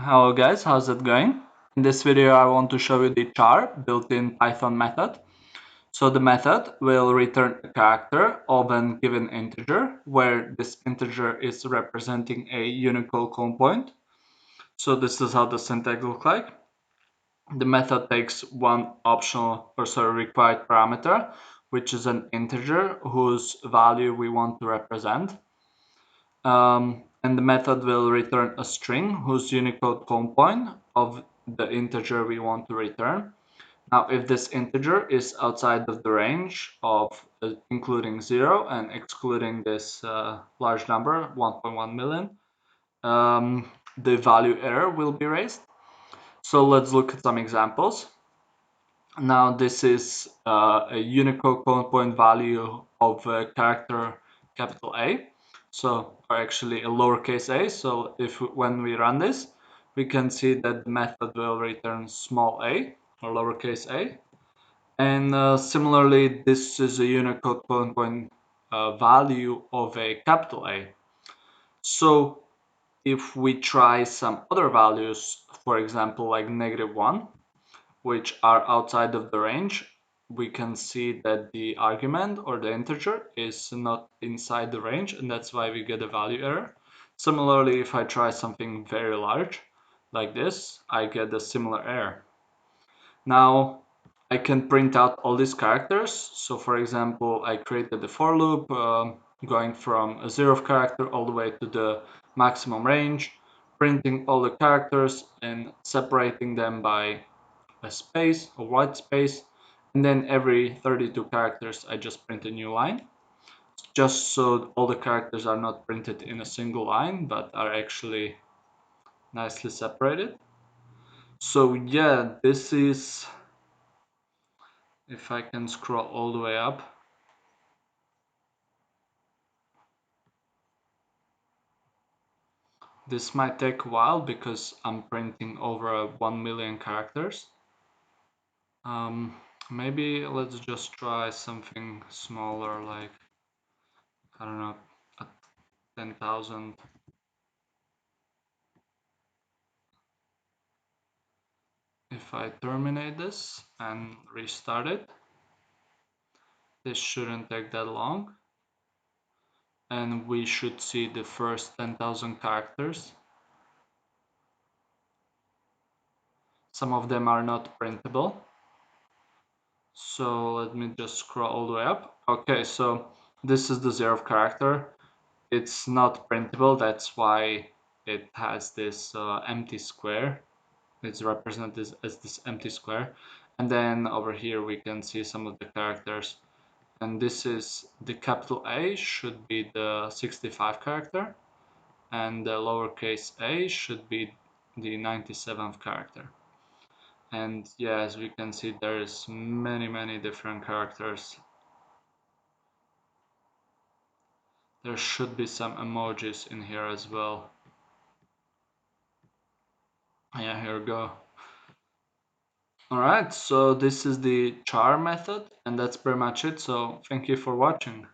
Hello guys, how's it going? In this video I want to show you the char built-in Python method. So the method will return a character of a given integer where this integer is representing a Unicode clone point. So this is how the syntax looks like. The method takes one required parameter, which is an integer whose value we want to represent. And the method will return a string whose Unicode clone point of the integer we want to return. Now, if this integer is outside of the range of including 0 and excluding this large number, 1.1 million, the value error will be raised. So let's look at some examples. Now, this is a Unicode clone point value of a character capital A. So, or actually a lowercase a. So when we run this, we can see that the method will return small a or lowercase a. And similarly, this is a Unicode clone point value of a capital A. So if we try some other values, for example, like -1, which are outside of the range, we can see that the argument or the integer is not inside the range, and that's why we get a value error. Similarly, if I try something very large like this, I get a similar error. Now I can print out all these characters. So for example, I created the for loop going from a 0th character all the way to the maximum range, printing all the characters and separating them by a space, a white space, and then every 32 characters I just print a new line, just so all the characters are not printed in a single line but are actually nicely separated. So yeah, this is, if I can scroll all the way up, this might take a while because I'm printing over 1 million characters. Maybe let's just try something smaller, like, I don't know, 10,000. If I terminate this and restart it, this shouldn't take that long. And we should see the first 10,000 characters. Some of them are not printable. So let me just scroll all the way up. Okay, so this is the 0th character. It's not printable, that's why it has this empty square. It's represented as this empty square. And then over here we can see some of the characters. And this is the capital A should be the 65 character, and the lowercase a should be the 97th character. And yeah, as we can see, there's many different characters. There should be some emojis in here as well. Yeah, here we go. Alright, so this is the char method, and that's pretty much it. So thank you for watching.